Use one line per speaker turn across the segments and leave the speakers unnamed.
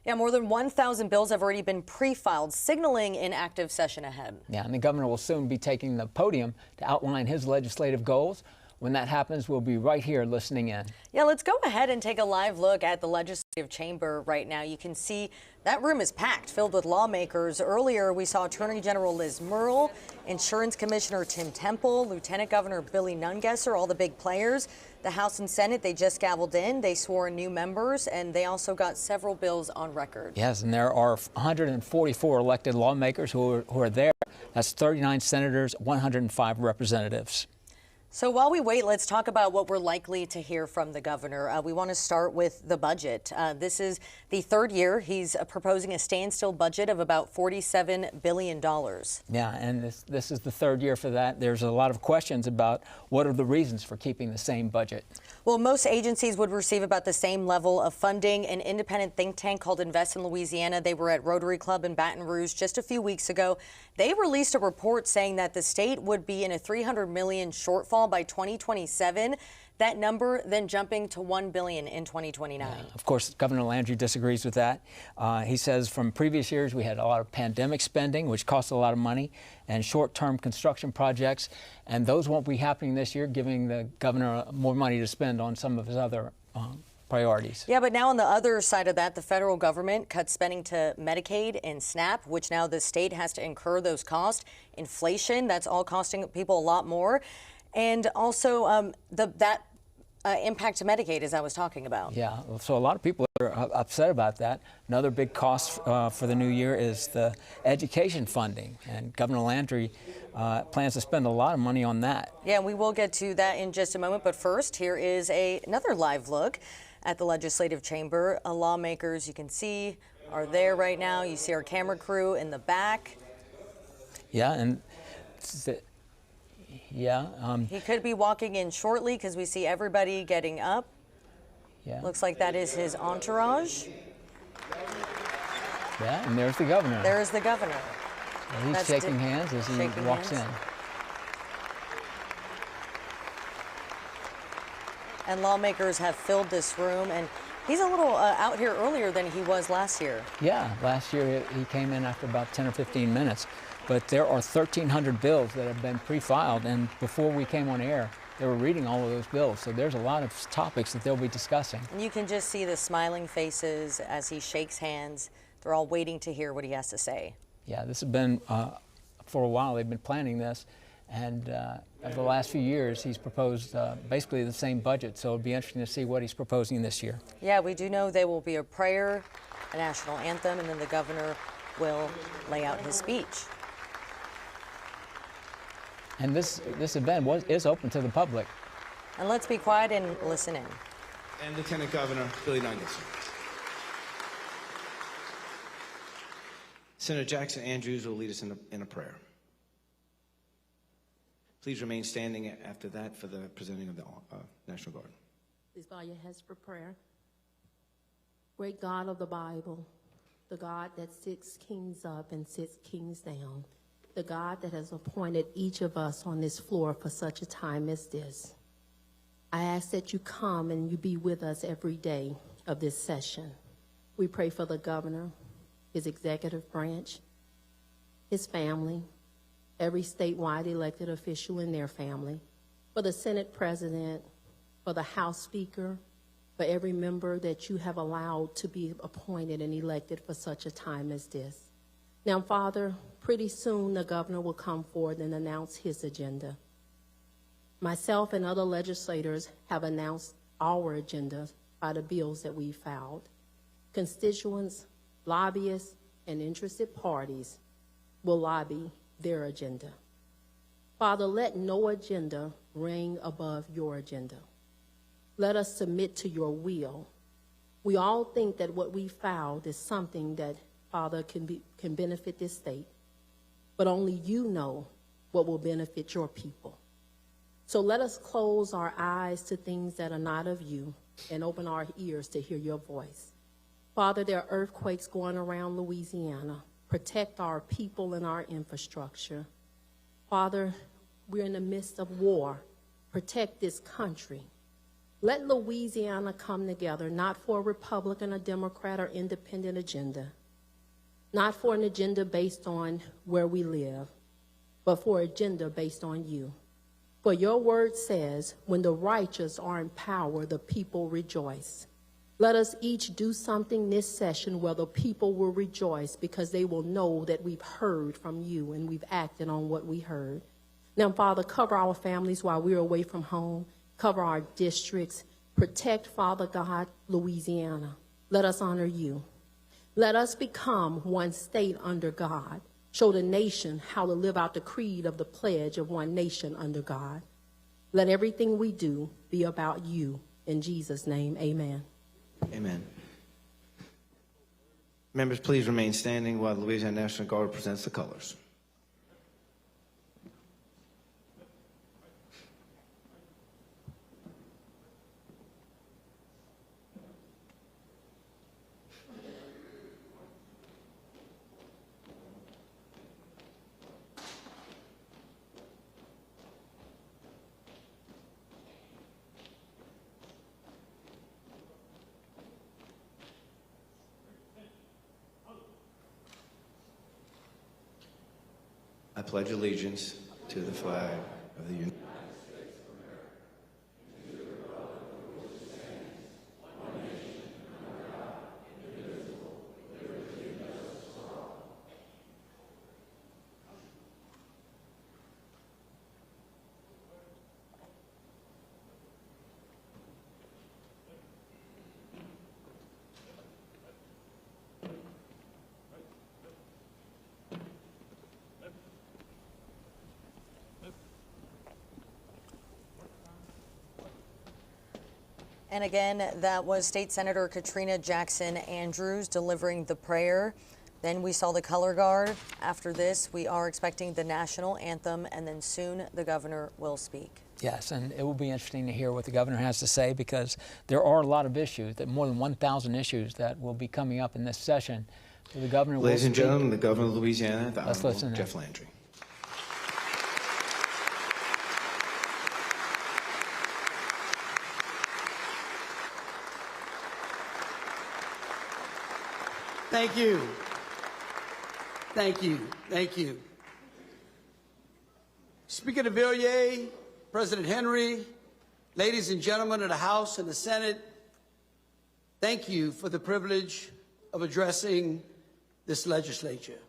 Yeah, more than 1,000 bills have already been pre-filed, signaling an active session ahead.
Yeah, and the governor will soon be taking the podium to outline his legislative goals. When that happens, we'll be right here listening in.
Yeah, let's go ahead and take a live look at the legislative chamber right now. You can see that room is packed, filled with lawmakers. Earlier, we saw Attorney General Liz Murrill, Insurance Commissioner Tim Temple, Lieutenant Governor Billy Nungesser, all the big players. The House and Senate, they just gavelled in. They swore in new members, and they also got several bills on record.
Yes, and there are 144 elected lawmakers who are there. That's 39 senators, 105 representatives.
So while we wait, let's talk about what we're likely to hear from the governor. We want to start with the budget. This is the third year he's proposing a standstill budget of about $47 billion.
Yeah, and this is the third year for that. There's a lot of questions about what are the reasons for keeping the same budget.
Well, most agencies would receive about the same level of funding. An independent think tank called Invest in Louisiana, they were at Rotary Club in Baton Rouge just a few weeks ago. They released a report saying that the state would be in a $300 million shortfall by 2027. That number then jumping to $1 billion in 2029.
Yeah, of course, Governor Landry disagrees with that. He says from previous years we had a lot of pandemic spending, which cost a lot of money, and short-term construction projects, and those won't be happening this year, giving the governor more money to spend on some of his other priorities.
Yeah, but now on the other side of that, the federal government cut spending to Medicaid and SNAP, which now the state has to incur those costs. Inflation, that's all costing people a lot more. And also that impact to Medicaid, as I was talking about.
Yeah, so a lot of people are upset about that. Another big cost for the new year is the education funding, and Governor Landry plans to spend a lot of money on that.
Yeah, we will get to that in just a moment, but first, here is another live look at the legislative chamber. Lawmakers, you can see, are there right now. You see our camera crew in the back.
Yeah, and
he could be walking in shortly because we see everybody getting up.
Yeah.
Looks like that is his entourage.
Yeah, and there's the governor.
There's the governor.
And he's shaking hands as he walks in.
And lawmakers have filled this room, and he's a little out here earlier than he was last year.
Yeah, last year he came in after about 10 or 15 minutes. But there are 1,300 bills that have been pre-filed, and before we came on air, they were reading all of those bills. So there's a lot of topics that they'll be discussing.
And you can just see the smiling faces as he shakes hands. They're all waiting to hear what he has to say.
Yeah, this has been, for a while, they've been planning this. And over the last few years, he's proposed basically the same budget. So it'll be interesting to see what he's proposing this year.
Yeah, we do know there will be a prayer, a national anthem, and then the governor will lay out his speech.
And this event is open to the public.
And let's be quiet and listen in.
And Lieutenant Governor Billy Nungesser. Senator Jackson Andrews will lead us in a prayer. Please remain standing after that for the presenting of the National Guard.
Please bow your heads for prayer. Great God of the Bible, the God that sits kings up and sits kings down, the God that has appointed each of us on this floor for such a time as this. I ask that you come and you be with us every day of this session. We pray for the governor, his executive branch, his family, every statewide elected official and their family, for the Senate president, for the House Speaker, for every member that you have allowed to be appointed and elected for such a time as this. Now, Father, pretty soon the governor will come forward and announce his agenda. Myself and other legislators have announced our agenda by the bills that we filed. Constituents, lobbyists, and interested parties will lobby their agenda. Father, let no agenda reign above your agenda. Let us submit to your will. We all think that what we filed is something that, Father, can benefit this state, but only you know what will benefit your people. So let us close our eyes to things that are not of you and open our ears to hear your voice. Father, there are earthquakes going around Louisiana. Protect our people and our infrastructure. Father, we're in the midst of war. Protect this country. Let Louisiana come together, not for a Republican, a Democrat, or independent agenda, not for an agenda based on where we live, but for an agenda based on you. For your word says, when the righteous are in power, the people rejoice. Let us each do something this session where the people will rejoice because they will know that we've heard from you and we've acted on what we heard. Now, Father, cover our families while we're away from home. Cover our districts. Protect, Father God, Louisiana. Let us honor you. Let us become one state under God. Show the nation how to live out the creed of the pledge of one nation under God. Let everything we do be about you. In Jesus' name, amen.
Amen. Members, please remain standing while the Louisiana National Guard presents the colors. I pledge allegiance to the flag of the United States.
And again, that was State Senator Katrina Jackson Andrews delivering the prayer. Then we saw the color guard. After this, we are expecting the national anthem, and then soon the governor will speak.
Yes, and it will be interesting to hear what the governor has to say because there are a lot of issues, that more than 1,000 issues that will be coming up in this session. So the governor will
Ladies and
speak.
gentlemen, the governor of Louisiana, the
Let's
Honorable
listen
Jeff Landry.
Thank you. Thank you. Thank you. Speaker de Villiers, President Henry, ladies and gentlemen of the House and the Senate, thank you for the privilege of addressing this legislature.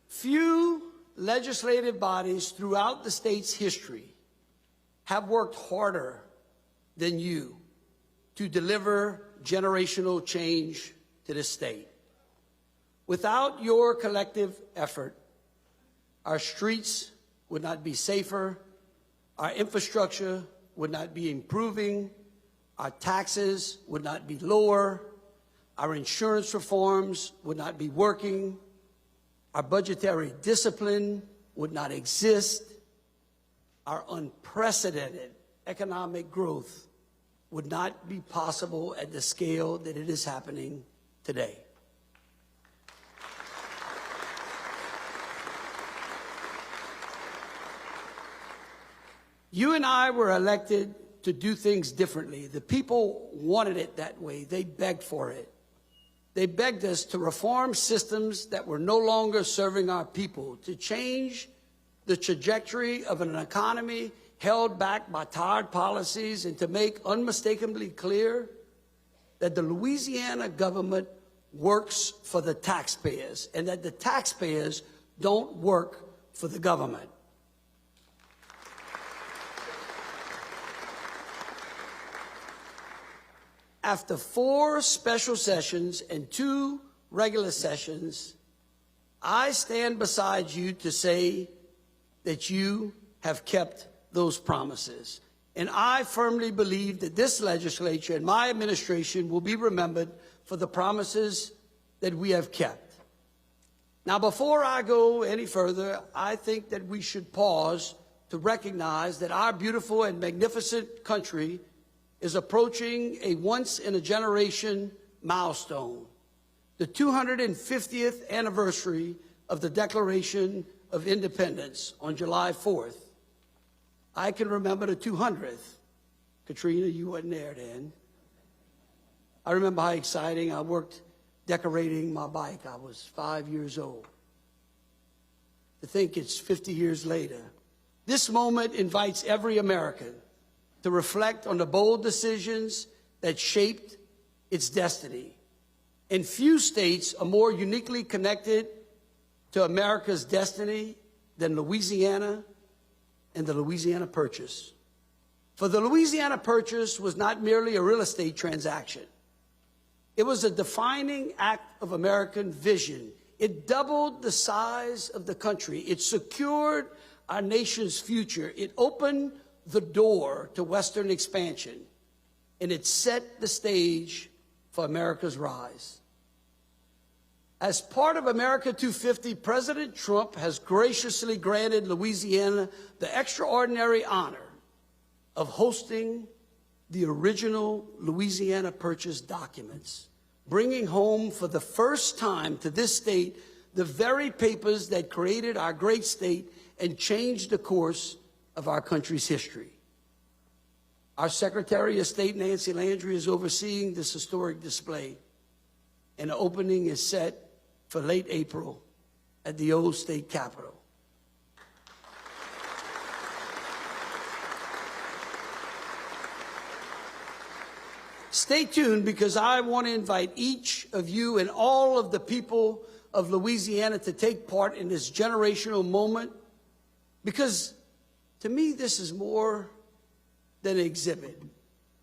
Few legislative bodies throughout the state's history have worked harder than you to deliver generational change to this state. Without your collective effort, our streets would not be safer, our infrastructure would not be improving, our taxes would not be lower, our insurance reforms would not be working, our budgetary discipline would not exist, our unprecedented economic growth would not be possible at the scale that it is happening today. You and I were elected to do things differently. The people wanted it that way. They begged for it. They begged us to reform systems that were no longer serving our people, to change the trajectory of an economy held back by tired policies, and to make unmistakably clear that the Louisiana government works for the taxpayers and that the taxpayers don't work for the government. After 4 special sessions and 2 regular sessions, I stand beside you to say that you have kept those promises. And I firmly believe that this legislature and my administration will be remembered for the promises that we have kept. Now, before I go any further, I think that we should pause to recognize that our beautiful and magnificent country is approaching a once-in-a-generation milestone, the 250th anniversary of the Declaration of Independence on July 4th. I can remember the 200th. Katrina, you wasn't there then. I remember how exciting. I worked decorating my bike. I was 5 years old. To think it's 50 years later. This moment invites every American to reflect on the bold decisions that shaped its destiny. And few states are more uniquely connected to America's destiny than Louisiana and the Louisiana Purchase. For the Louisiana Purchase was not merely a real estate transaction. It was a defining act of American vision. It doubled the size of the country. It secured our nation's future. It opened the door to Western expansion. And it set the stage for America's rise. As part of America 250, President Trump has graciously granted Louisiana the extraordinary honor of hosting the original Louisiana Purchase documents, bringing home for the first time to this state the very papers that created our great state and changed the course of our country's history. Our Secretary of State, Nancy Landry, is overseeing this historic display, and the opening is set for late April at the old state capitol. Stay tuned, because I want to invite each of you and all of the people of Louisiana to take part in this generational moment, because to me this is more than an exhibit.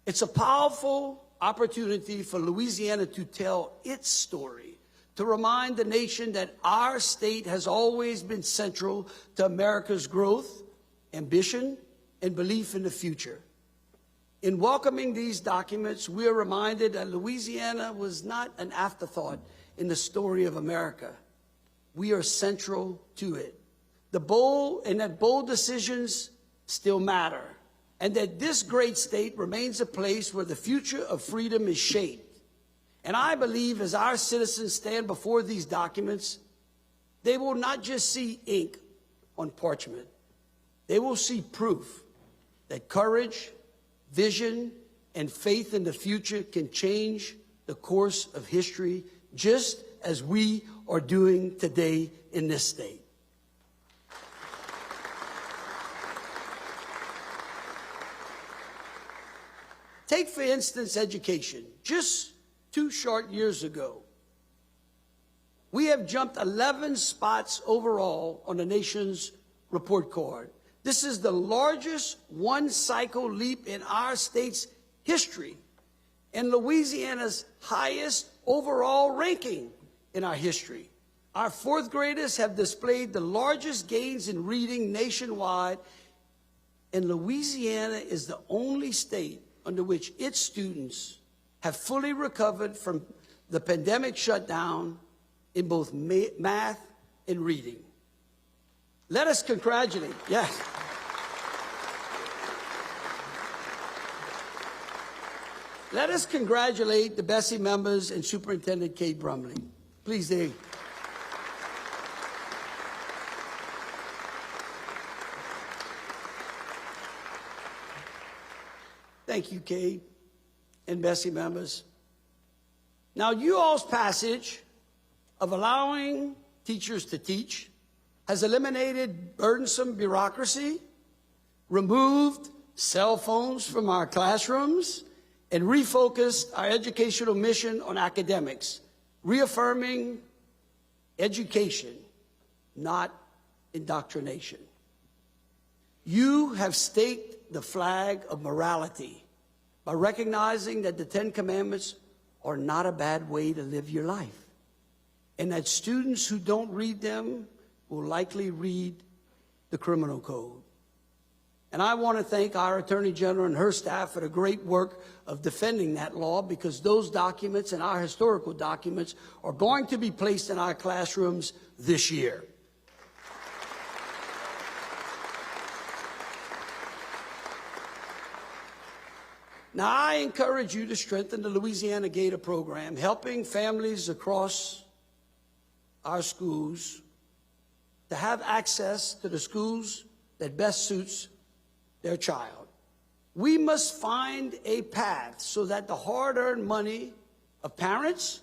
It's a powerful opportunity for Louisiana to tell its story, to remind the nation that our state has always been central to America's growth, ambition, and belief in the future. In welcoming these documents, we are reminded that Louisiana was not an afterthought in the story of America. We are central to it. That bold decisions still matter, and that this great state remains a place where the future of freedom is shaped. And I believe as our citizens stand before these documents, they will not just see ink on parchment. They will see proof that courage, vision, and faith in the future can change the course of history, just as we are doing today in this state. Take, for instance, education. Just 2 short years ago, we have jumped 11 spots overall on the nation's report card. This is the largest one-cycle leap in our state's history and Louisiana's highest overall ranking in our history. Our 4th graders have displayed the largest gains in reading nationwide, and Louisiana is the only state under which its students have fully recovered from the pandemic shutdown in both math and reading. Let us congratulate, yes. Let us congratulate the Bessie members and Superintendent Kate Brumley. Please, Dave. Thank you, Kate and Bessie members. Now, you all's passage of allowing teachers to teach has eliminated burdensome bureaucracy, removed cell phones from our classrooms, and refocused our educational mission on academics, reaffirming education, not indoctrination. You have staked the flag of morality by recognizing that the 10 Commandments are not a bad way to live your life, and that students who don't read them will likely read the criminal code. And I want to thank our Attorney General and her staff for the great work of defending that law, because those documents and our historical documents are going to be placed in our classrooms this year. Now, I encourage you to strengthen the Louisiana Gator program, helping families across our schools to have access to the schools that best suits their child. We must find a path so that the hard-earned money of parents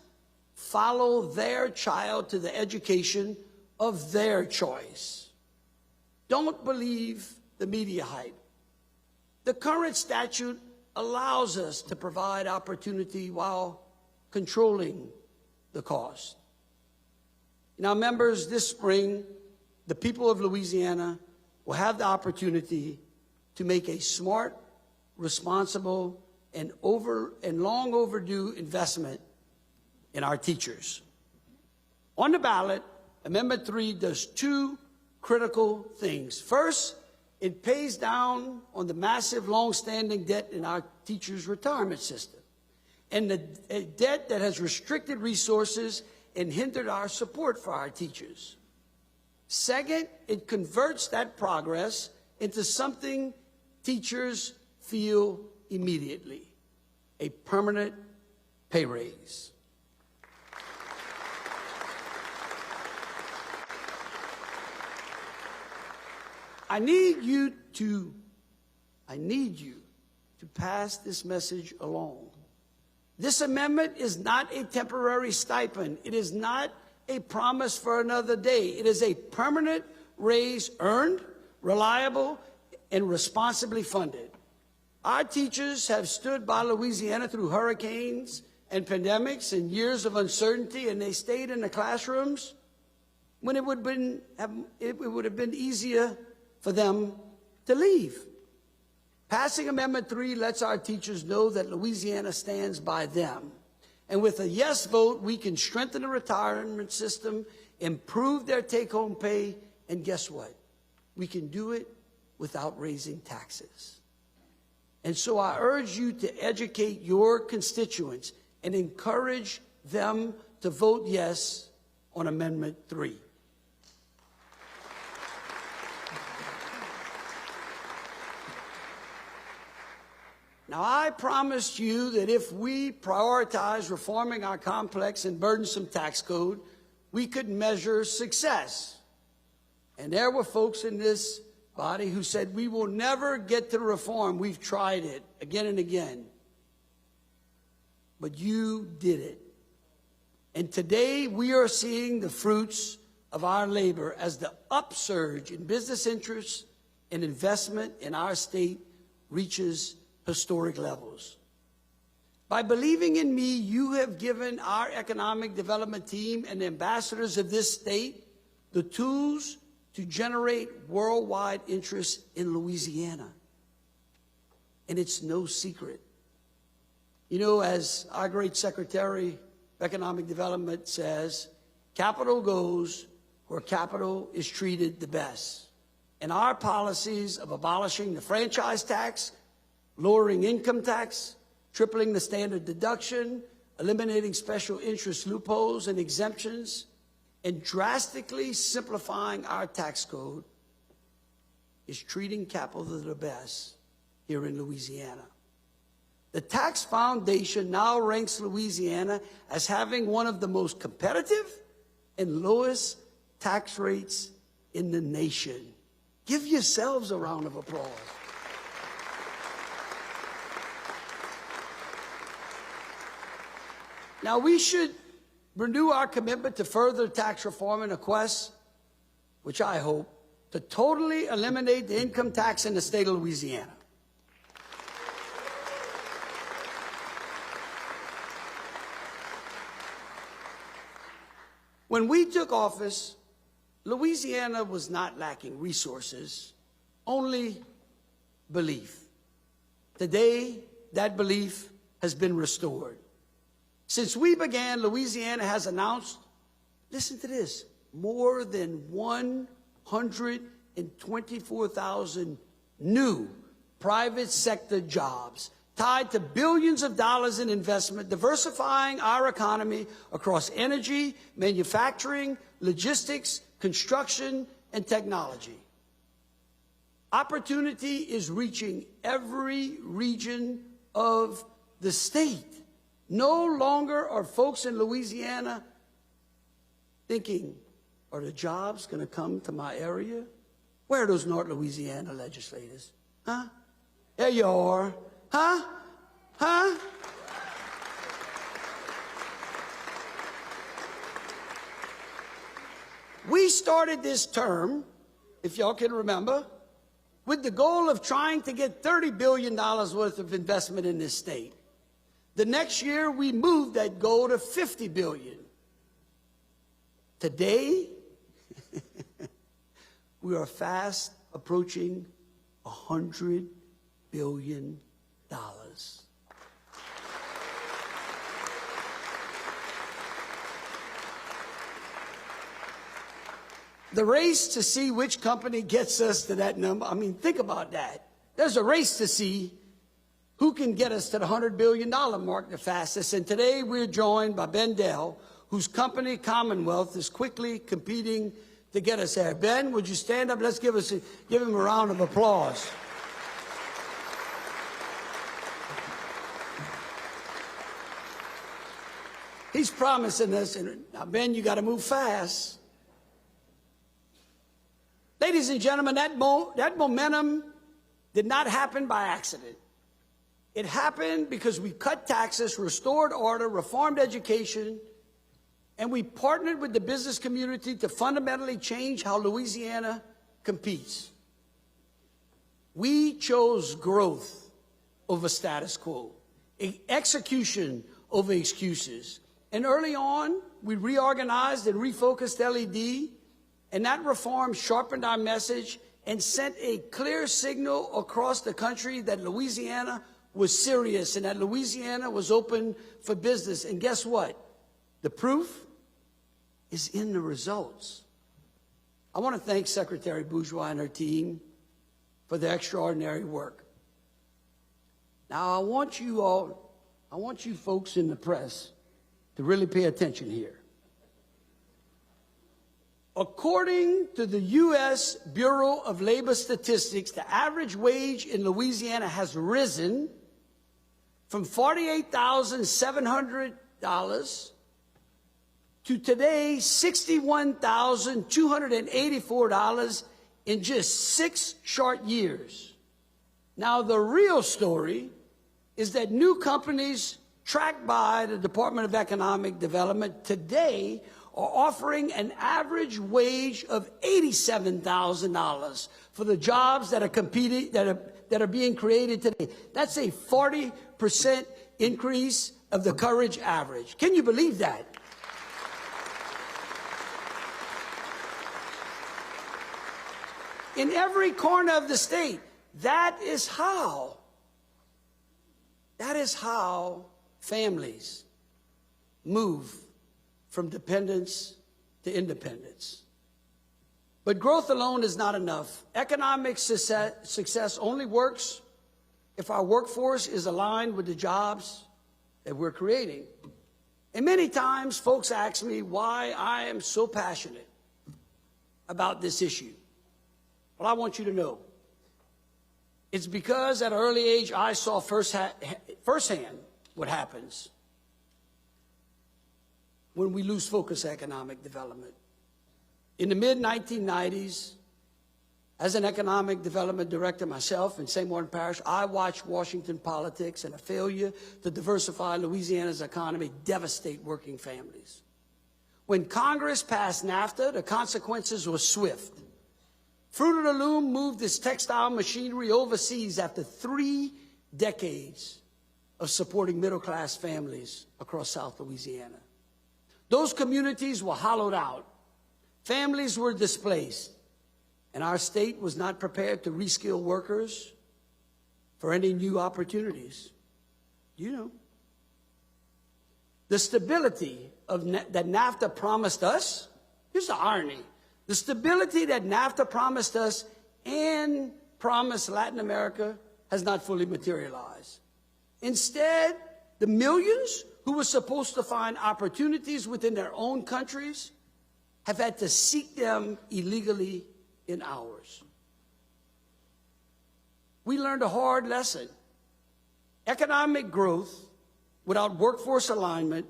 follow their child to the education of their choice. Don't believe the media hype. The current statute allows us to provide opportunity while controlling the cost. Now, members, this spring, the people of Louisiana will have the opportunity to make a smart, responsible, and long overdue investment in our teachers. On the ballot, Amendment 3 does two critical things. First, it pays down on the massive, long-standing debt in our teachers' retirement system, and the debt that has restricted resources and hindered our support for our teachers. Second, it converts that progress into something teachers feel immediately: a permanent pay raise. I need you to pass this message along. This amendment is not a temporary stipend. It is not a promise for another day. It is a permanent raise, earned, reliable, and responsibly funded. Our teachers have stood by Louisiana through hurricanes and pandemics and years of uncertainty, and they stayed in the classrooms when it would have been easier for them to leave. Passing Amendment 3 lets our teachers know that Louisiana stands by them. And with a yes vote, we can strengthen the retirement system, improve their take-home pay, and guess what? We can do it without raising taxes. And so I urge you to educate your constituents and encourage them to vote yes on Amendment 3. Now, I promised you that if we prioritize reforming our complex and burdensome tax code, we could measure success. And there were folks in this body who said, we will never get to reform. We've tried it again and again. But you did it. And today we are seeing the fruits of our labor as the upsurge in business interests and investment in our state reaches historic levels. By believing in me, you have given our economic development team and ambassadors of this state the tools to generate worldwide interest in Louisiana. And it's no secret. You know, as our great Secretary of Economic Development says, capital goes where capital is treated the best. And our policies of abolishing the franchise tax, lowering income tax, tripling the standard deduction, eliminating special interest loopholes and exemptions, and drastically simplifying our tax code is treating capital the best here in Louisiana. The Tax Foundation now ranks Louisiana as having one of the most competitive and lowest tax rates in the nation. Give yourselves a round of applause. Now, we should renew our commitment to further tax reform in a quest, which I hope, to totally eliminate the income tax in the state of Louisiana. When we took office, Louisiana was not lacking resources, only belief. Today, that belief has been restored. Since we began, Louisiana has announced, listen to this, more than 124,000 new private sector jobs tied to billions of dollars in investment, diversifying our economy across energy, manufacturing, logistics, construction, and technology. Opportunity is reaching every region of the state. No longer are folks in Louisiana thinking, are the jobs going to come to my area? Where are those North Louisiana legislators? Huh? There you are. Huh? Huh? We started this term, if y'all can remember, with the goal of trying to get $30 billion worth of investment in this state. The next year, we moved that goal to $50 billion. Today, we are fast approaching $100 billion. The race to see which company gets us to that number, I mean, think about that. There's a race to see who can get us to the $100 billion mark the fastest. And today we're joined by Ben Dell, whose company, Commonwealth, is quickly competing to get us there. Ben, would you stand up? Let's give him a round of applause. He's promising us, and now, Ben, you got to move fast. Ladies and gentlemen, that momentum did not happen by accident. It happened because we cut taxes, restored order, reformed education, and we partnered with the business community to fundamentally change how Louisiana competes. We chose growth over status quo, execution over excuses. And early on, we reorganized and refocused LED, and that reform sharpened our message and sent a clear signal across the country that Louisiana was serious and that Louisiana was open for business. And guess what? The proof is in the results. I want to thank Secretary Bourgeois and her team for their extraordinary work. Now, I want you folks in the press to really pay attention here. According to the U.S. Bureau of Labor Statistics, the average wage in Louisiana has risen from $48,700 to today $61,284 in just 6 short years. Now, the real story is that new companies tracked by the Department of Economic Development today are offering an average wage of $87,000 for the jobs that are being created today. That's a 40% increase of the current average. Can you believe that? In every corner of the state, that is how families move from dependence to independence. But growth alone is not enough. Economic success only works if our workforce is aligned with the jobs that we're creating. And many times folks ask me why I am so passionate about this issue. Well, I want you to know, it's because at an early age I saw firsthand what happens when we lose focus on economic development. In the mid-1990s, as an economic development director myself in St. Martin Parish, I watched Washington politics and a failure to diversify Louisiana's economy devastate working families. When Congress passed NAFTA, the consequences were swift. Fruit of the Loom moved its textile machinery overseas after 3 decades of supporting middle-class families across South Louisiana. Those communities were hollowed out. Families were displaced. And our state was not prepared to reskill workers for any new opportunities. You know. The stability that NAFTA promised us, here's the irony. The stability that NAFTA promised us and promised Latin America has not fully materialized. Instead, the millions who were supposed to find opportunities within their own countries have had to seek them illegally in ours. We learned a hard lesson. Economic growth without workforce alignment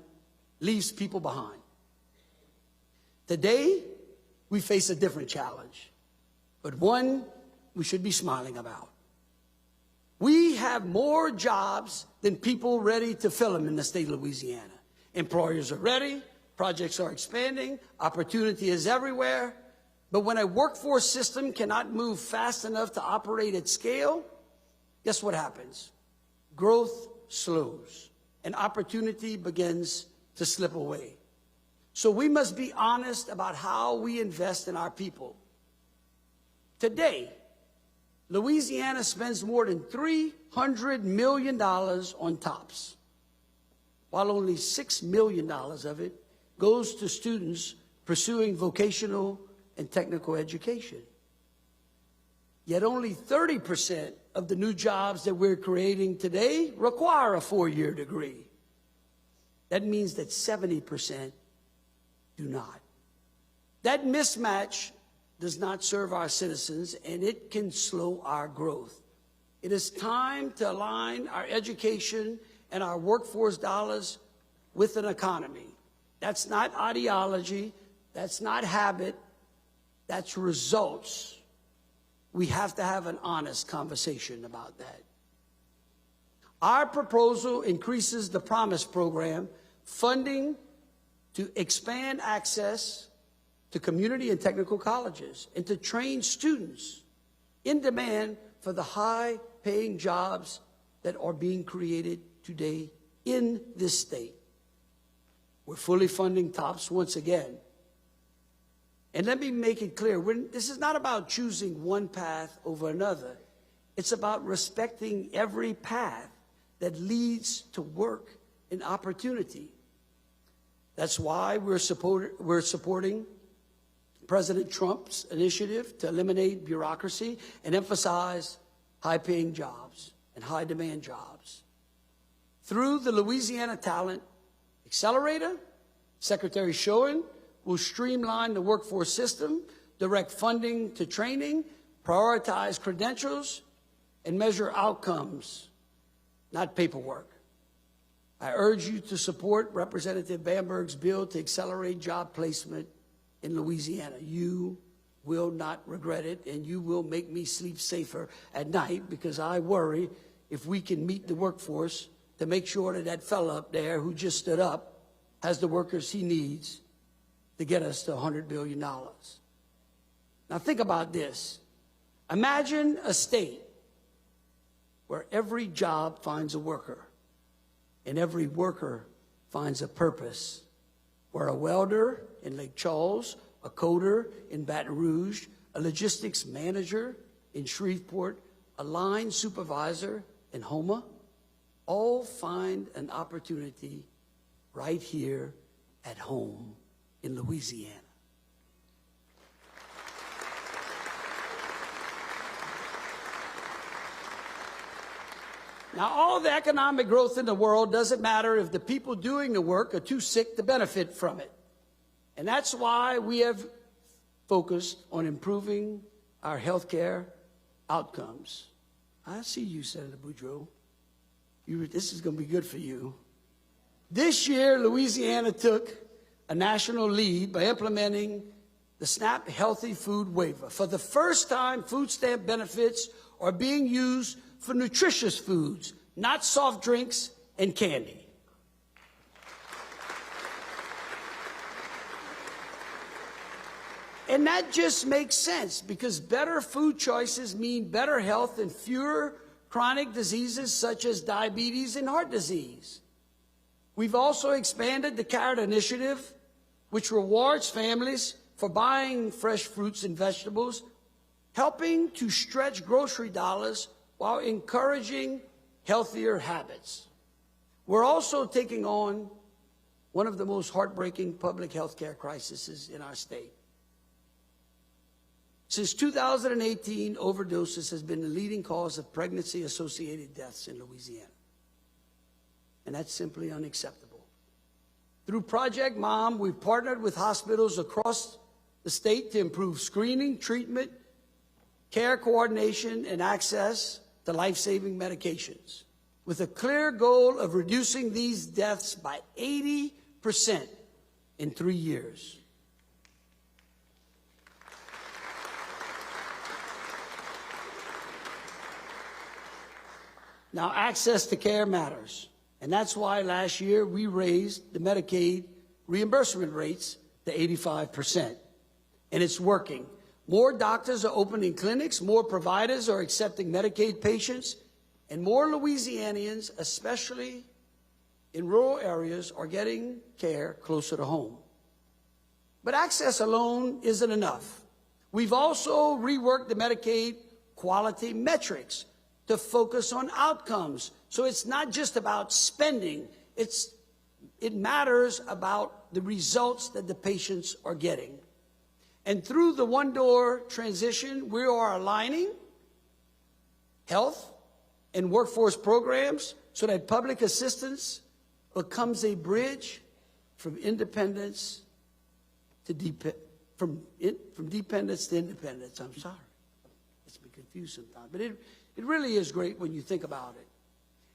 leaves people behind. Today, we face a different challenge, but one we should be smiling about. We have more jobs than people ready to fill them in the state of Louisiana. Employers are ready, projects are expanding, opportunity is everywhere. But when a workforce system cannot move fast enough to operate at scale, guess what happens? Growth slows and opportunity begins to slip away. So we must be honest about how we invest in our people. Today, Louisiana spends more than $300 million on TOPS, while only $6 million of it goes to students pursuing vocational and technical education. Yet only 30% of the new jobs that we're creating today require a 4-year degree. That means that 70% do not. That mismatch does not serve our citizens, and it can slow our growth. It is time to align our education and our workforce dollars with an economy. That's not ideology, that's not habit, that's results. We have to have an honest conversation about that. Our proposal increases the Promise program funding to expand access to community and technical colleges and to train students in demand for the high-paying jobs that are being created today in this state. We're fully funding TOPS once again. And let me make it clear, this is not about choosing one path over another. It's about respecting every path that leads to work and opportunity. That's why we're supporting President Trump's initiative to eliminate bureaucracy and emphasize high-paying jobs and high-demand jobs. Through the Louisiana Talent Accelerator, Secretary Schoen will streamline the workforce system, direct funding to training, prioritize credentials, and measure outcomes, not paperwork. I urge you to support Representative Bamberg's bill to accelerate job placement in Louisiana. You will not regret it, and you will make me sleep safer at night, because I worry if we can meet the workforce to make sure that that fella up there who just stood up has the workers he needs to get us to $100 billion. Now think about this. Imagine a state where every job finds a worker and every worker finds a purpose, where a welder in Lake Charles, a coder in Baton Rouge, a logistics manager in Shreveport, a line supervisor in Houma, all find an opportunity right here at home in Louisiana. Now, all the economic growth in the world doesn't matter if the people doing the work are too sick to benefit from it. And that's why we have focused on improving our health care outcomes. I see you, Senator Boudreaux. This is going to be good for you. This year, Louisiana took a national lead by implementing the SNAP Healthy Food Waiver. For the first time, food stamp benefits are being used for nutritious foods, not soft drinks and candy. And that just makes sense, because better food choices mean better health and fewer chronic diseases such as diabetes and heart disease. We've also expanded the Carrot Initiative, which rewards families for buying fresh fruits and vegetables, helping to stretch grocery dollars while encouraging healthier habits. We're also taking on one of the most heartbreaking public health care crises in our state. Since 2018, overdoses has been the leading cause of pregnancy-associated deaths in Louisiana. And that's simply unacceptable. Through Project Mom, we've partnered with hospitals across the state to improve screening, treatment, care coordination, and access to life-saving medications, with a clear goal of reducing these deaths by 80% in 3 years. Now, access to care matters. And that's why last year we raised the Medicaid reimbursement rates to 85%. And it's working. More doctors are opening clinics, more providers are accepting Medicaid patients, and more Louisianians, especially in rural areas, are getting care closer to home. But access alone isn't enough. We've also reworked the Medicaid quality metrics to focus on outcomes. So it's not just about spending, it matters about the results that the patients are getting. And through the one-door transition, we are aligning health and workforce programs so that public assistance becomes a bridge from independence to from dependence to independence. I'm sorry. It's been confused sometimes. But it really is great when you think about it.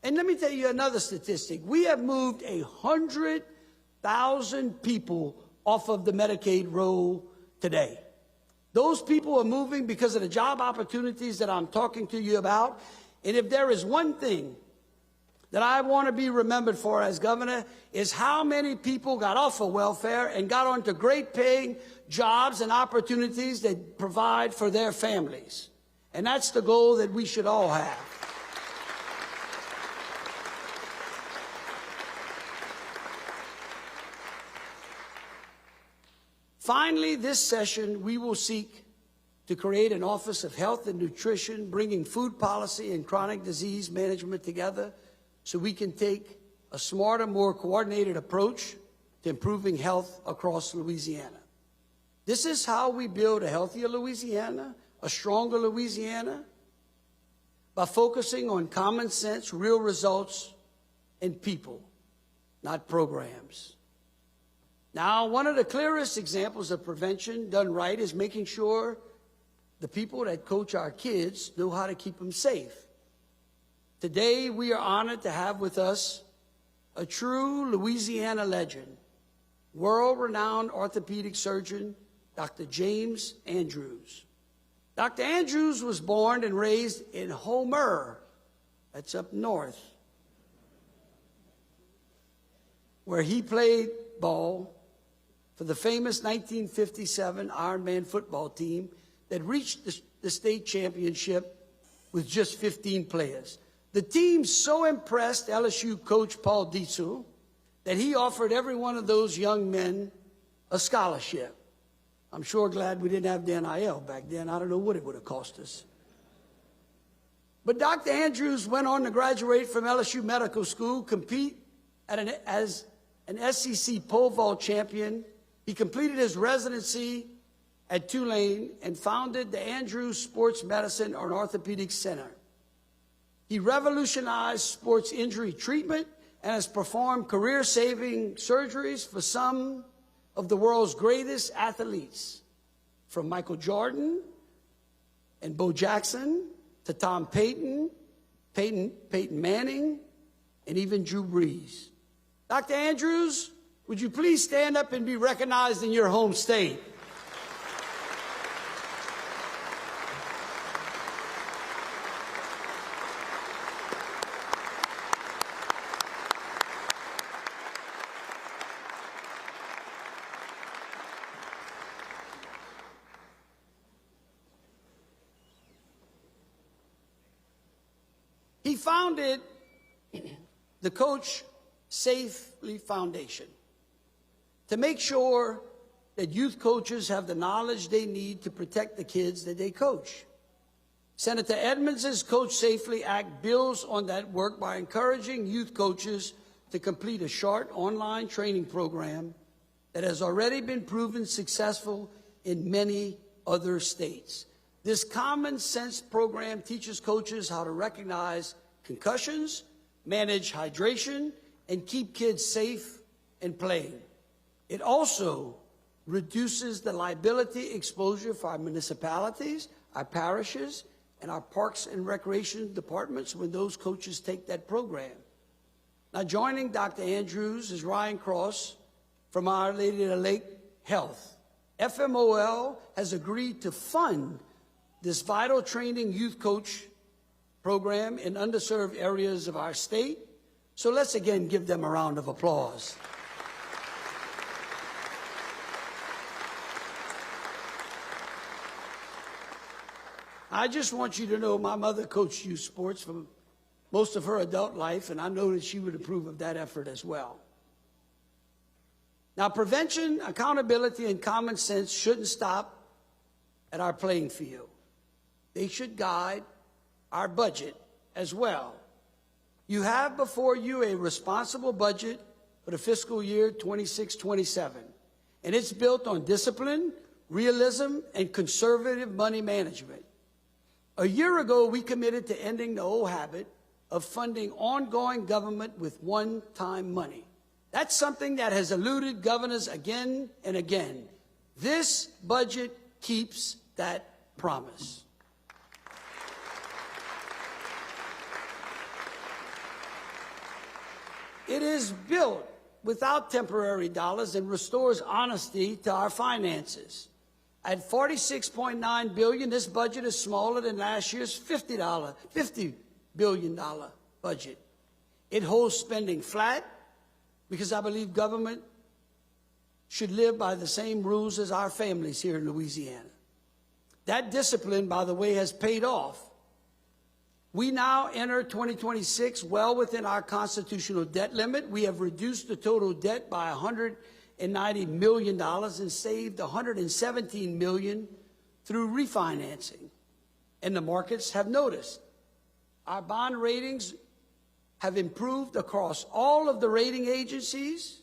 And let me tell you another statistic. We have moved 100,000 people off of the Medicaid roll today. Those people are moving because of the job opportunities that I'm talking to you about. And if there is one thing that I want to be remembered for as governor, is how many people got off of welfare and got onto great paying jobs and opportunities that provide for their families. And that's the goal that we should all have. Finally, this session, we will seek to create an Office of Health and Nutrition, bringing food policy and chronic disease management together so we can take a smarter, more coordinated approach to improving health across Louisiana. This is how we build a healthier Louisiana, a stronger Louisiana, by focusing on common sense, real results, and people, not programs. Now, one of the clearest examples of prevention done right is making sure the people that coach our kids know how to keep them safe. Today, we are honored to have with us a true Louisiana legend, world-renowned orthopedic surgeon, Dr. James Andrews. Dr. Andrews was born and raised in Homer, that's up north, where he played ball for the famous 1957 Ironman football team that reached the state championship with just 15 players. The team so impressed LSU coach Paul Dietzel that he offered every one of those young men a scholarship. I'm sure glad we didn't have the NIL back then. I don't know what it would have cost us. But Dr. Andrews went on to graduate from LSU Medical School, compete as an SEC pole vault champion. He completed his residency at Tulane and founded the Andrews Sports Medicine and Orthopedic Center. He revolutionized sports injury treatment and has performed career-saving surgeries for some of the world's greatest athletes, from Michael Jordan and Bo Jackson to Tom Payton Manning, and even Drew Brees. Dr. Andrews, would you please stand up and be recognized in your home state? He founded the Coach Safely Foundation to make sure that youth coaches have the knowledge they need to protect the kids that they coach. Senator Edmonds' Coach Safely Act builds on that work by encouraging youth coaches to complete a short online training program that has already been proven successful in many other states. This common sense program teaches coaches how to recognize concussions, manage hydration, and keep kids safe and playing. It also reduces the liability exposure for our municipalities, our parishes, and our parks and recreation departments when those coaches take that program. Now, joining Dr. Andrews is Ryan Cross from Our Lady of the Lake Health. FMOL has agreed to fund this vital training youth coach program in underserved areas of our state. So let's again give them a round of applause. I just want you to know my mother coached youth sports for most of her adult life, and I know that she would approve of that effort as well. Now, prevention, accountability, and common sense shouldn't stop at our playing field. They should guide our budget as well. You have before you a responsible budget for the fiscal year 26-27, and it's built on discipline, realism, and conservative money management. A year ago, we committed to ending the old habit of funding ongoing government with one-time money. That's something that has eluded governors again and again. This budget keeps that promise. It is built without temporary dollars and restores honesty to our finances. At $46.9 billion, this budget is smaller than last year's $50 billion budget. It holds spending flat because I believe government should live by the same rules as our families here in Louisiana. That discipline, by the way, has paid off. We now enter 2026 well within our constitutional debt limit. We have reduced the total debt by $190 million and saved $117 million through refinancing. And the markets have noticed. Our bond ratings have improved across all of the rating agencies,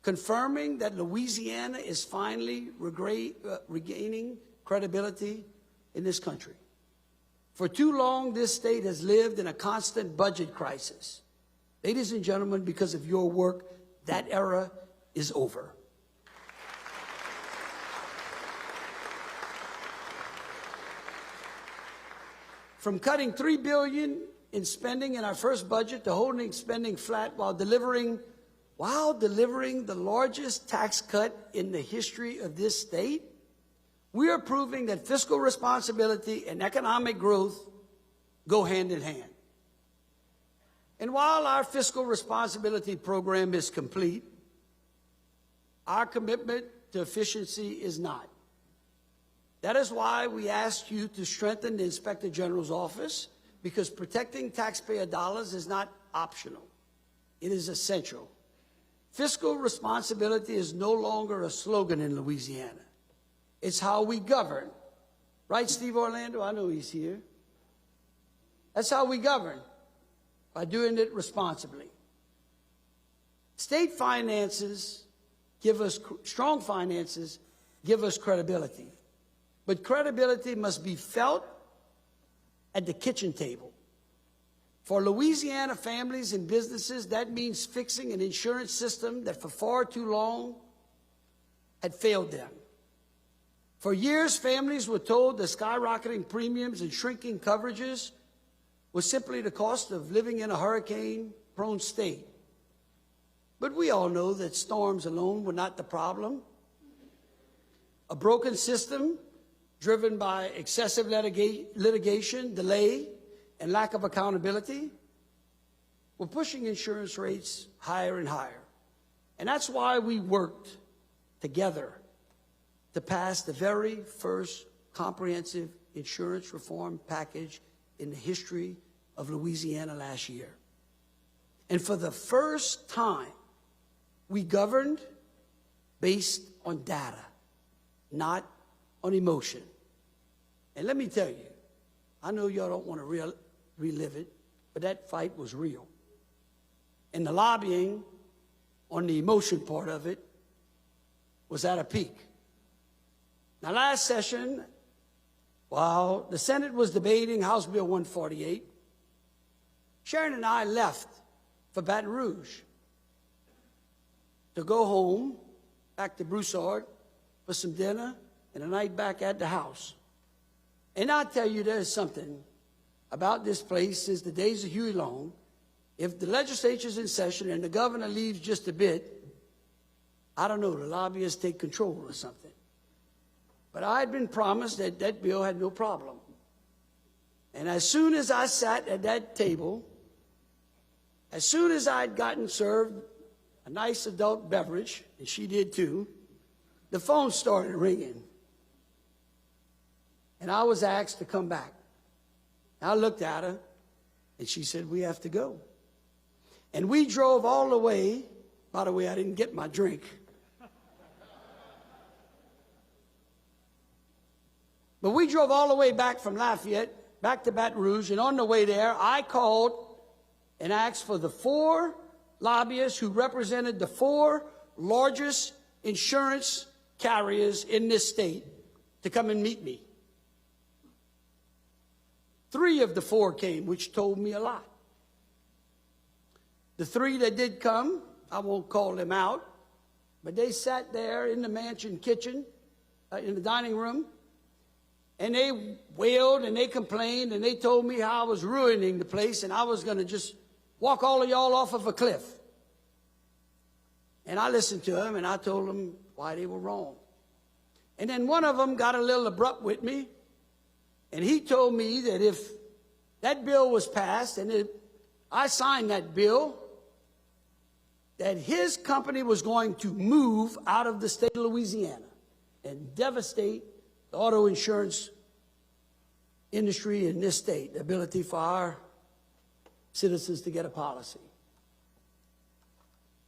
confirming that Louisiana is finally regaining credibility in this country. For too long, this state has lived in a constant budget crisis. Ladies and gentlemen, because of your work, that era is over. From cutting $3 billion in spending in our first budget to holding spending flat while delivering the largest tax cut in the history of this state, we are proving that fiscal responsibility and economic growth go hand in hand. And while our fiscal responsibility program is complete, our commitment to efficiency is not. That is why we asked you to strengthen the Inspector General's office, because protecting taxpayer dollars is not optional. It is essential. Fiscal responsibility is no longer a slogan in Louisiana. It's how we govern. Right, Steve Orlando? I know he's here. That's how we govern, by doing it responsibly. State finances give us, strong finances give us credibility. But credibility must be felt at the kitchen table. For Louisiana families and businesses, that means fixing an insurance system that for far too long had failed them. For years, families were told the skyrocketing premiums and shrinking coverages was simply the cost of living in a hurricane-prone state. But we all know that storms alone were not the problem. A broken system driven by excessive litigation, delay, and lack of accountability were pushing insurance rates higher and higher. And that's why we worked together to pass the very first comprehensive insurance reform package in the history of Louisiana last year. And for the first time, we governed based on data, not on emotion. And let me tell you, I know y'all don't want to relive it, but that fight was real. And the lobbying on the emotion part of it was at a peak. Now, last session, while the Senate was debating House Bill 148, Sharon and I left for Baton Rouge to go home, back to Broussard, for some dinner and a night back at the house. And I tell you, there's something about this place since the days of Huey Long. If the legislature's in session and the governor leaves just a bit, I don't know, the lobbyists take control or something. But I had been promised that that bill had no problem. And as soon as I sat at that table, as soon as I'd gotten served a nice adult beverage, and she did too, the phone started ringing. And I was asked to come back. I looked at her, and she said, "We have to go." And we drove all the way. By the way, I didn't get my drink. But we drove all the way back from Lafayette, back to Baton Rouge, and on the way there, I called and asked for the 4 lobbyists who represented the 4 largest insurance carriers in this state to come and meet me. 3 of the 4 came, which told me a lot. The 3 that did come, I won't call them out, but they sat there in the mansion kitchen, in the dining room, and they wailed and they complained and they told me how I was ruining the place and I was going to just walk all of y'all off of a cliff. And I listened to them and I told them why they were wrong. And then one of them got a little abrupt with me, and he told me that if that bill was passed and if I signed that bill, that his company was going to move out of the state of Louisiana and devastate the auto insurance industry in this state, the ability for our citizens to get a policy.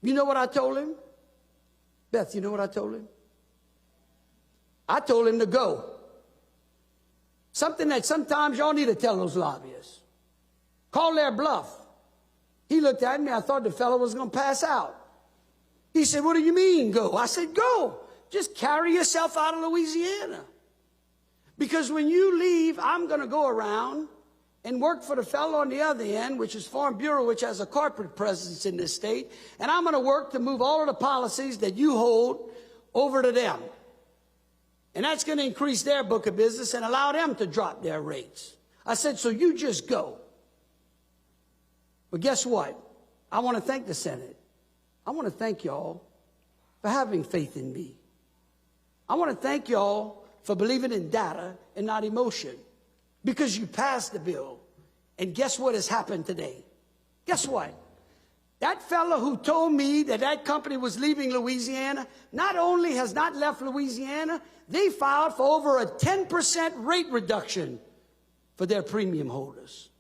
You know what I told him? Beth, you know what I told him? I told him to go. Something that sometimes y'all need to tell those lobbyists. Call their bluff. He looked at me. I thought the fellow was going to pass out. He said, "What do you mean, go?" I said, "Go. Just carry yourself out of Louisiana. Because when you leave, I'm going to go around and work for the fellow on the other end, which is Farm Bureau, which has a corporate presence in this state. And I'm going to work to move all of the policies that you hold over to them. And that's going to increase their book of business and allow them to drop their rates." I said, "So you just go." But guess what? I want to thank the Senate. I want to thank y'all for having faith in me. I want to thank y'all for believing in data and not emotion, because you passed the bill. And guess what has happened today? Guess what? That fellow who told me that that company was leaving Louisiana not only has not left Louisiana, they filed for over a 10% rate reduction for their premium holders.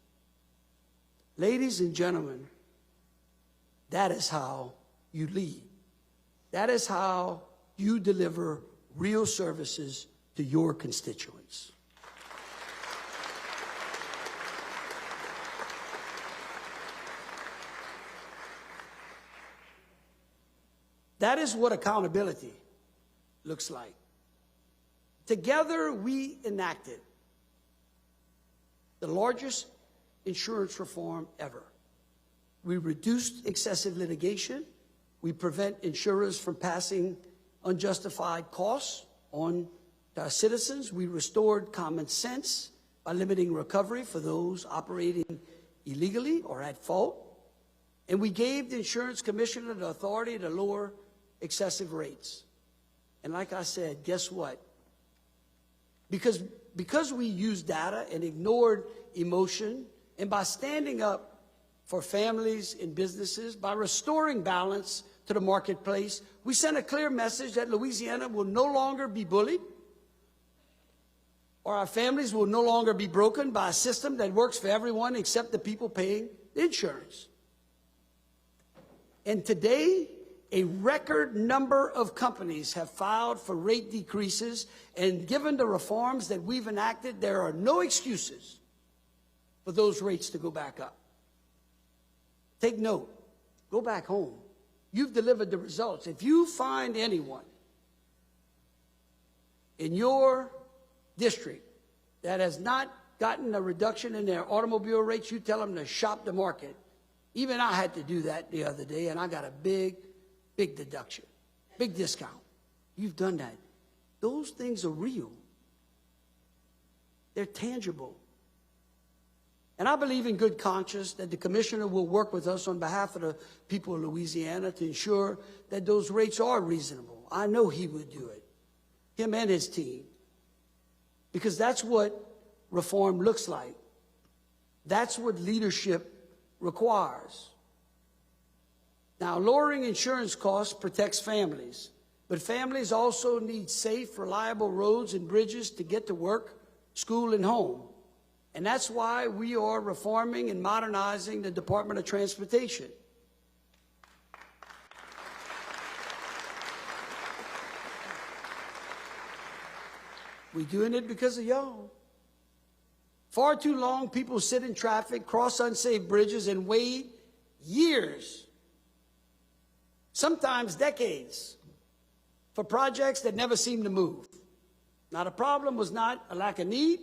Ladies and gentlemen, that is how you lead. That is how you deliver real services to your constituents. That is what accountability looks like. Together, we enacted the largest insurance reform ever. We reduced excessive litigation. We prevent insurers from passing unjustified costs on our citizens. We restored common sense by limiting recovery for those operating illegally or at fault. And we gave the insurance commissioner the authority to lower excessive rates. And like I said, guess what? Because we used data and ignored emotion, and by standing up for families and businesses, by restoring balance to the marketplace, we sent a clear message that Louisiana will no longer be bullied, or our families will no longer be broken by a system that works for everyone except the people paying the insurance. And today, a record number of companies have filed for rate decreases, and given the reforms that we've enacted, there are no excuses for those rates to go back up. Take note. Go back home. You've delivered the results. If you find anyone in your district that has not gotten a reduction in their automobile rates, you tell them to shop the market. Even I had to do that the other day, and I got a big deduction, big discount. You've done that. Those things are real. They're tangible. And I believe in good conscience that the commissioner will work with us on behalf of the people of Louisiana to ensure that those rates are reasonable. I know he would do it, him and his team, because that's what reform looks like. That's what leadership requires. Now, lowering insurance costs protects families, but families also need safe, reliable roads and bridges to get to work, school, and home. And that's why we are reforming and modernizing the Department of Transportation. We're doing it because of y'all. Far too long, people sit in traffic, cross unsafe bridges, and wait years, sometimes decades, for projects that never seem to move. Now, the problem was not a lack of need.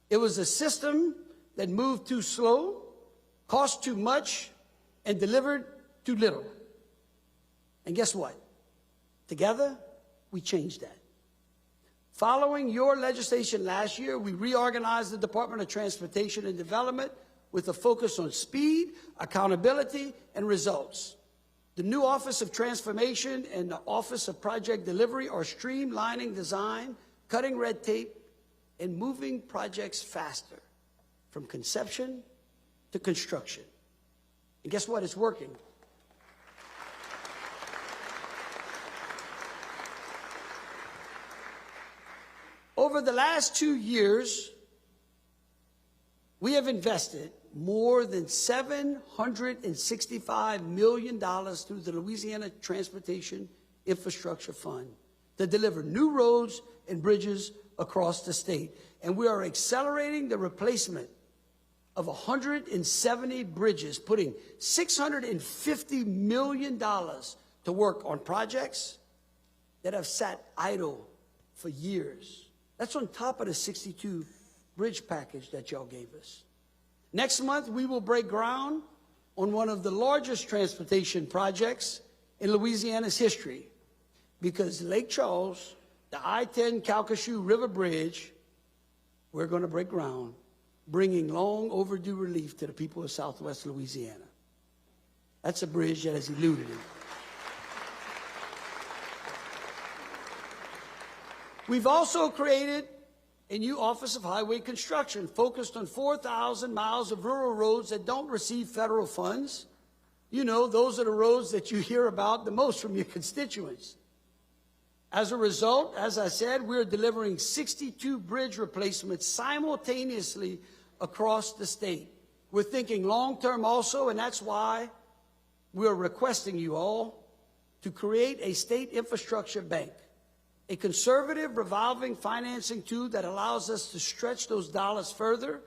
It was a system that moved too slow, cost too much, and delivered too little. And guess what? Together, we changed that. Following your legislation last year, we reorganized the Department of Transportation and Development with a focus on speed, accountability, and results. The new Office of Transformation and the Office of Project Delivery are streamlining design, cutting red tape, and moving projects faster from conception to construction. And guess what? It's working. Over the last 2 years, we have invested more than $765 million through the Louisiana Transportation Infrastructure Fund to deliver new roads and bridges across the state. And we are accelerating the replacement of 170 bridges, putting $650 million to work on projects that have sat idle for years. That's on top of the 62 bridge package that y'all gave us. Next month, we will break ground on one of the largest transportation projects in Louisiana's history, because Lake Charles, the I-10 Calcasieu River Bridge, we're going to break ground, bringing long overdue relief to the people of Southwest Louisiana. That's a bridge that has eluded it. We've also created a new Office of Highway Construction focused on 4,000 miles of rural roads that don't receive federal funds. You know, those are the roads that you hear about the most from your constituents. As a result, as I said, we're delivering 62 bridge replacements simultaneously across the state. We're thinking long-term also, and that's why we're requesting you all to create a state infrastructure bank, a conservative revolving financing tool that allows us to stretch those dollars further,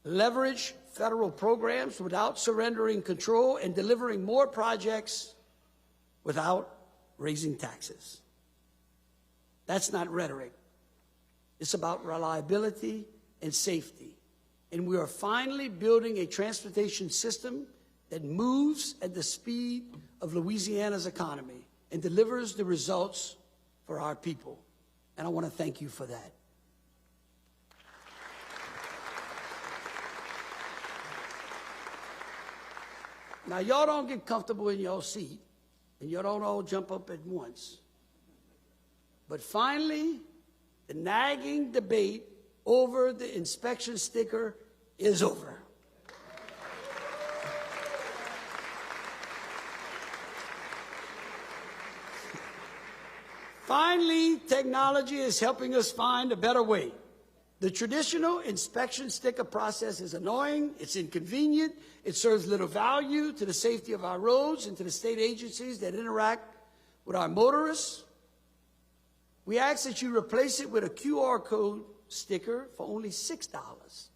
leverage federal programs without surrendering control, and delivering more projects without raising taxes. That's not rhetoric. It's about reliability and safety. And we are finally building a transportation system that moves at the speed of Louisiana's economy and delivers the results for our people. And I want to thank you for that. Now, y'all don't get comfortable in your seat, and y'all don't all jump up at once. But finally, the nagging debate over the inspection sticker is over. Finally, technology is helping us find a better way. The traditional inspection sticker process is annoying, it's inconvenient, it serves little value to the safety of our roads and to the state agencies that interact with our motorists. We ask that you replace it with a QR code sticker for only $6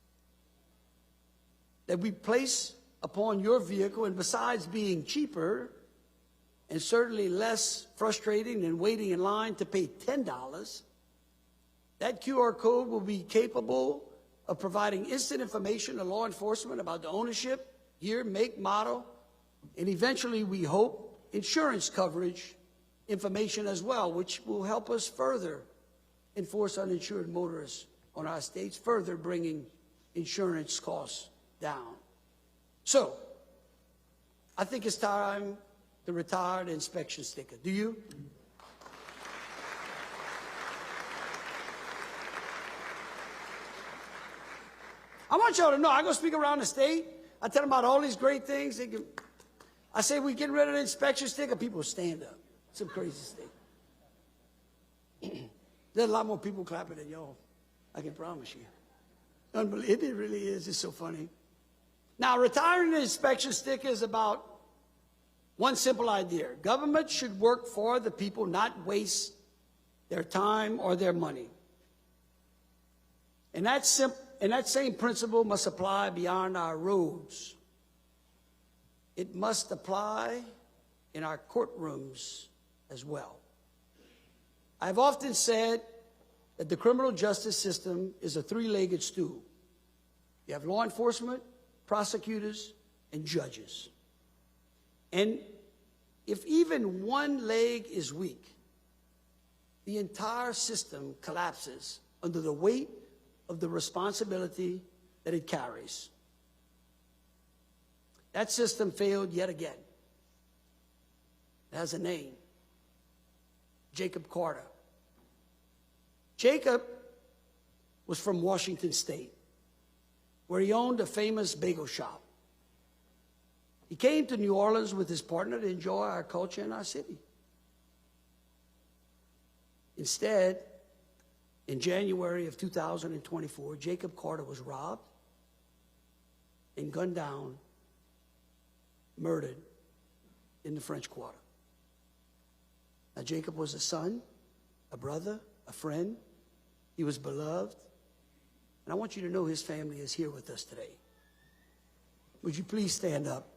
that we place upon your vehicle, and besides being cheaper, and certainly less frustrating than waiting in line to pay $10, that QR code will be capable of providing instant information to law enforcement about the ownership, year, make, model, and eventually, we hope, insurance coverage information as well, which will help us further enforce uninsured motorists on our states, further bringing insurance costs down. So, I think it's time to retire the inspection sticker. Do you? I want y'all to know, I go speak around the state. I tell them about all these great things. I say, we getting rid of the inspection sticker. People stand up. Some crazy state. There's a lot more people clapping than y'all. I can promise you. Unbelievable. It really is. It's so funny. Now, retiring the inspection sticker is about one simple idea. Government should work for the people, not waste their time or their money. And that same principle must apply beyond our roads. It must apply in our courtrooms as well. I've often said that the criminal justice system is a three-legged stool. You have law enforcement, prosecutors, and judges. And if even one leg is weak, the entire system collapses under the weight of the responsibility that it carries. That system failed yet again. It has a name. Jacob Carter. Jacob was from Washington State, where he owned a famous bagel shop. He came to New Orleans with his partner to enjoy our culture and our city. Instead, in January of 2024, Jacob Carter was robbed and gunned down, murdered in the French Quarter. Now, Jacob was a son, a brother, a friend. He was beloved. And I want you to know his family is here with us today. Would you please stand up?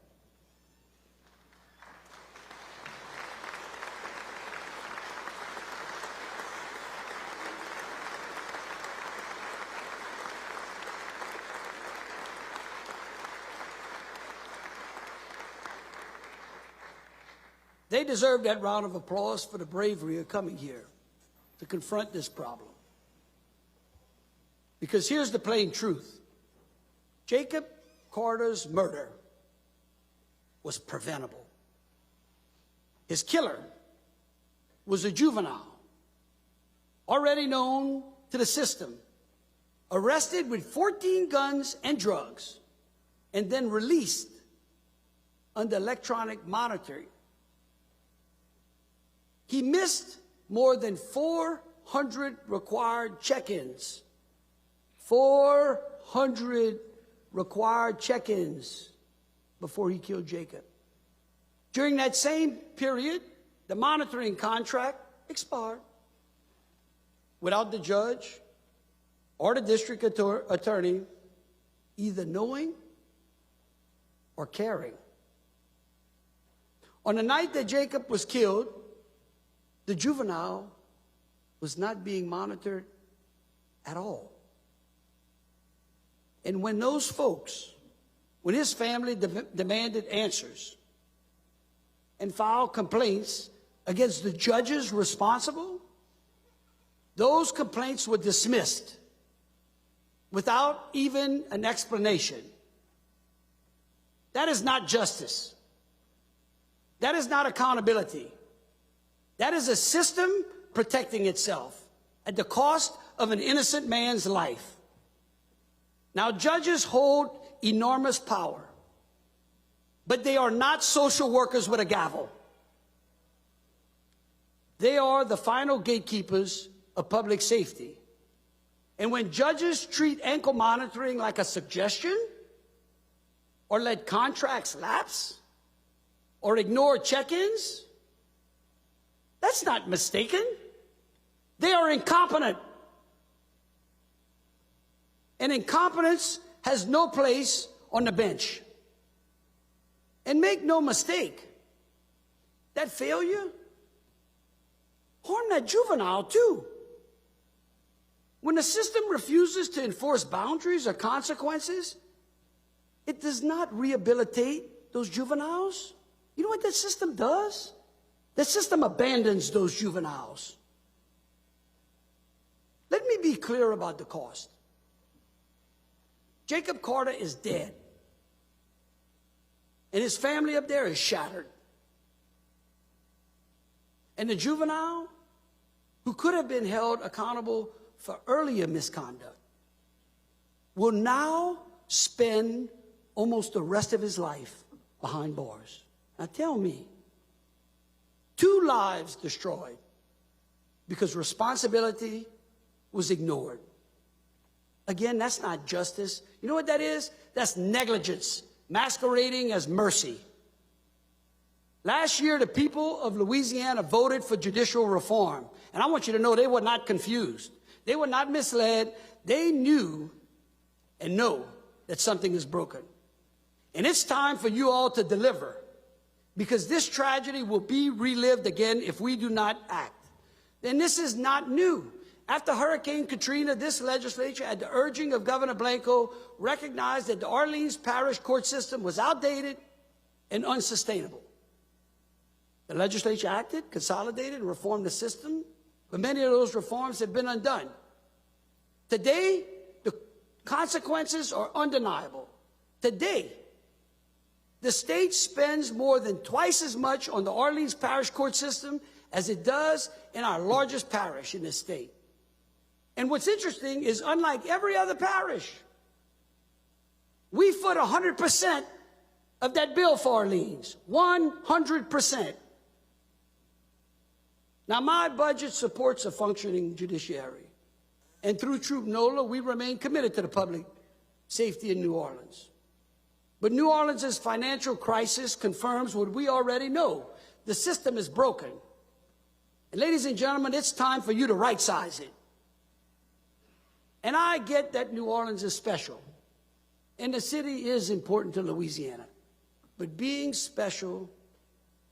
They deserve that round of applause for the bravery of coming here to confront this problem. Because here's the plain truth. Jacob Carter's murder was preventable. His killer was a juvenile, already known to the system, arrested with 14 guns and drugs, and then released under electronic monitoring. He missed more than 400 required check-ins. 400 required check-ins before he killed Jacob. During that same period, the monitoring contract expired without the judge or the district attorney either knowing or caring. On the night that Jacob was killed, the juvenile was not being monitored at all. And when those folks, when his family demanded answers and filed complaints against the judges responsible, those complaints were dismissed without even an explanation. That is not justice. That is not accountability. That is a system protecting itself at the cost of an innocent man's life. Now, judges hold enormous power, but they are not social workers with a gavel. They are the final gatekeepers of public safety. And when judges treat ankle monitoring like a suggestion, or let contracts lapse, or ignore check-ins, that's not mistaken. They are incompetent. And incompetence has no place on the bench. And make no mistake, that failure harmed that juvenile too. When the system refuses to enforce boundaries or consequences, it does not rehabilitate those juveniles. You know what that system does? The system abandons those juveniles. Let me be clear about the cost. Jacob Carter is dead. And his family up there is shattered. And the juvenile, who could have been held accountable for earlier misconduct, will now spend almost the rest of his life behind bars. Now tell me, 2 lives destroyed because responsibility was ignored. Again, that's not justice. You know what that is? That's negligence masquerading as mercy. Last year, the people of Louisiana voted for judicial reform. And I want you to know they were not confused. They were not misled. They knew and know that something is broken. And it's time for you all to deliver, because this tragedy will be relived again if we do not act. And this is not new. After Hurricane Katrina, this legislature, at the urging of Governor Blanco, recognized that the Orleans Parish court system was outdated and unsustainable. The legislature acted, consolidated, and reformed the system, but many of those reforms have been undone. Today, the consequences are undeniable. Today, the state spends more than twice as much on the Orleans Parish court system as it does in our largest parish in the state. And what's interesting is, unlike every other parish, we foot 100% of that bill for Orleans. 100%. Now, my budget supports a functioning judiciary. And through Troop NOLA, we remain committed to the public safety in New Orleans. But New Orleans' financial crisis confirms what we already know. The system is broken. And ladies and gentlemen, it's time for you to right-size it. And I get that New Orleans is special, and the city is important to Louisiana. But being special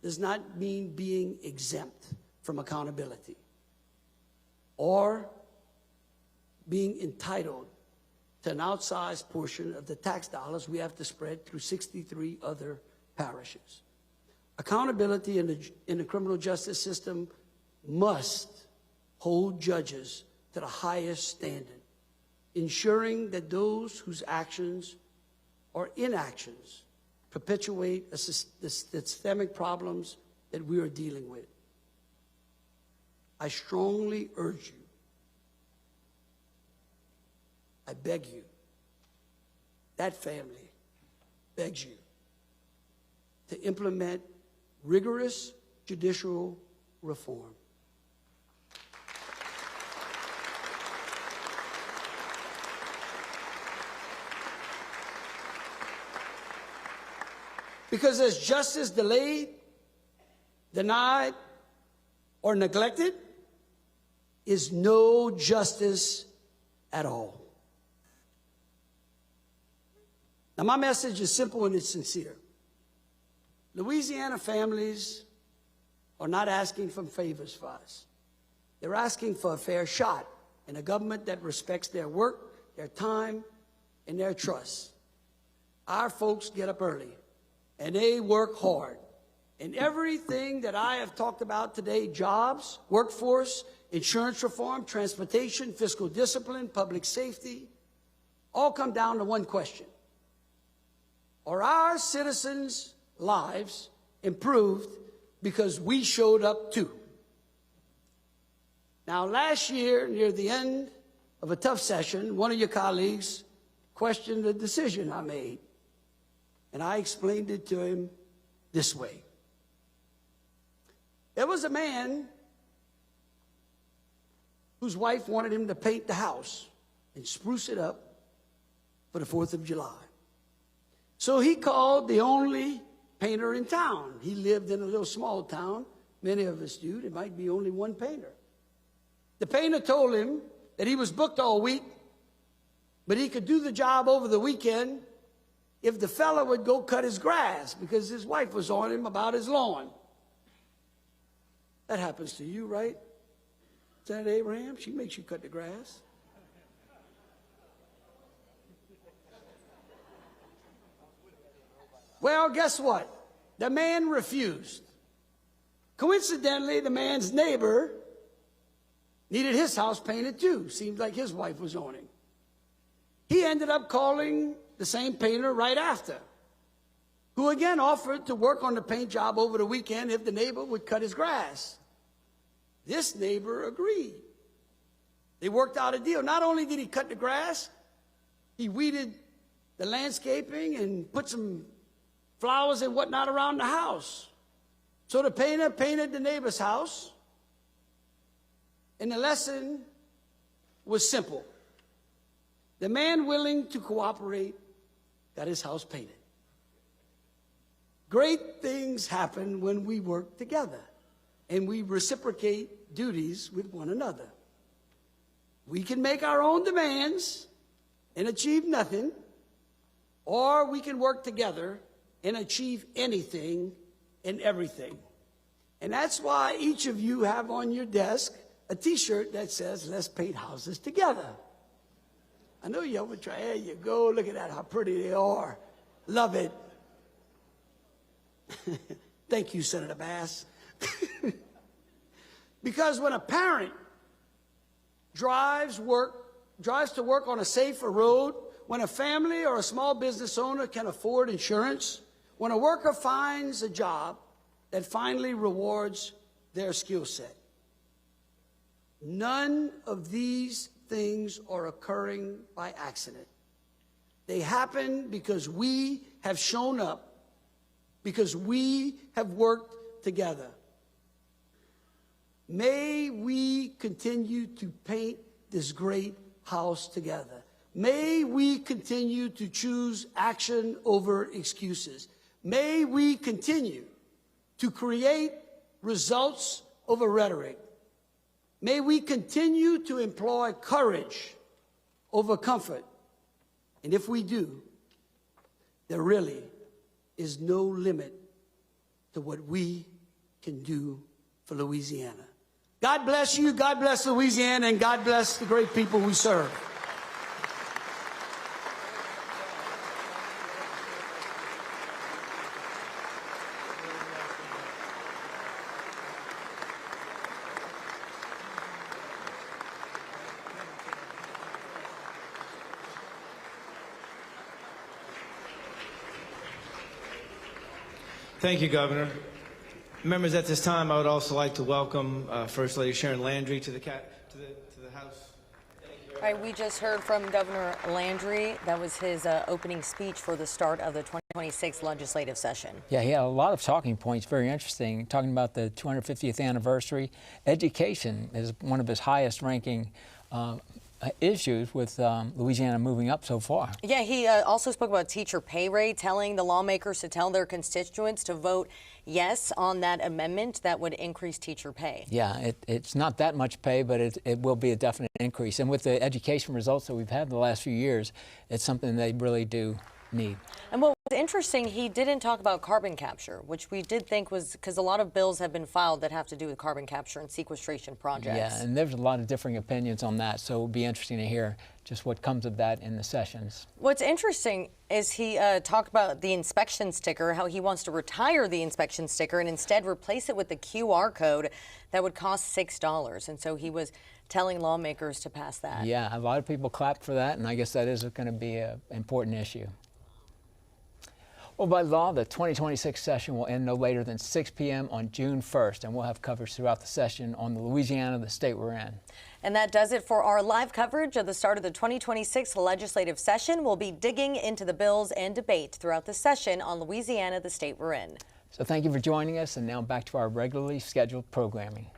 does not mean being exempt from accountability or being entitled to an outsized portion of the tax dollars we have to spread through 63 other parishes. Accountability in the criminal justice system must hold judges to the highest standard, ensuring that those whose actions or inactions perpetuate the systemic problems that we are dealing with. I strongly urge you, I beg you, that family begs you to implement rigorous judicial reform. Because as justice delayed, denied, or neglected is no justice at all. Now, my message is simple and it's sincere. Louisiana families are not asking for favors for us. They're asking for a fair shot in a government that respects their work, their time, and their trust. Our folks get up early, and they work hard. And everything that I have talked about today, jobs, workforce, insurance reform, transportation, fiscal discipline, public safety, all come down to one question. Are our citizens' lives improved because we showed up too? Now, last year, near the end of a tough session, one of your colleagues questioned the decision I made. And I explained it to him this way. There was a man whose wife wanted him to paint the house and spruce it up for the 4th of July. So he called the only painter in town. He lived in a little small town. Many of us do. There might be only one painter. The painter told him that he was booked all week, but he could do the job over the weekend if the fella would go cut his grass, because his wife was on him about his lawn. That happens to you, right? Senator Abraham, she makes you cut the grass. Well, guess what? The man refused. Coincidentally, the man's neighbor needed his house painted too. Seemed like his wife was on him. He ended up calling the same painter right after, who again offered to work on the paint job over the weekend if the neighbor would cut his grass. This neighbor agreed. They worked out a deal. Not only did he cut the grass, he weeded the landscaping and put some flowers and whatnot around the house. So the painter painted the neighbor's house, and the lesson was simple. The man willing to cooperate got his house painted. Great things happen when we work together and we reciprocate duties with one another. We can make our own demands and achieve nothing, or we can work together and achieve anything and everything. And that's why each of you have on your desk a t-shirt that says, "Let's paint houses together." I know you would try, there you go, look at that, how pretty they are. Love it. Thank you, Senator Bass. Because when a parent drives to work on a safer road, when a family or a small business owner can afford insurance, when a worker finds a job that finally rewards their skill set, none of these things are occurring by accident. They happen because we have shown up, because we have worked together. May we continue to paint this great house together. May we continue to choose action over excuses. May we continue to create results over rhetoric. May we continue to employ courage over comfort. And if we do, there really is no limit to what we can do for Louisiana. God bless you, God bless Louisiana, and God bless the great people we serve.
Thank you, Governor. Members, at this time, I would also like to welcome First Lady Sharon Landry to the House.
All right, we just heard from Governor Landry. That was his opening speech for the start of the 2026 legislative session.
Yeah, he had a lot of talking points, very interesting, talking about the 250th anniversary. Education is one of his highest ranking issues with Louisiana moving up so far.
Yeah, he also spoke about teacher pay rate, telling the lawmakers to tell their constituents to vote yes on that amendment that would increase teacher pay.
Yeah, it's not that much pay, but it will be a definite increase. And with the education results that we've had the last few years, it's something they really do need.
And what was interesting, he didn't talk about carbon capture, which we did think was because a lot of bills have been filed that have to do with carbon capture and sequestration projects.
Yeah, and there's a lot of differing opinions on that, so it'll be interesting to hear just what comes of that in the sessions.
What's interesting is he talked about the inspection sticker, how he wants to retire the inspection sticker and instead replace it with the QR code that would cost $6. And so he was telling lawmakers to pass that.
Yeah, a lot of people clapped for that, and I guess that is going to be an important issue. Well, by law, the 2026 session will end no later than 6 p.m. on June 1st, and we'll have coverage throughout the session on the Louisiana, the state we're in.
And that does it for our live coverage of the start of the 2026 legislative session. We'll be digging into the bills and debate throughout the session on Louisiana, the state we're in.
So thank you for joining us, and now back to our regularly scheduled programming.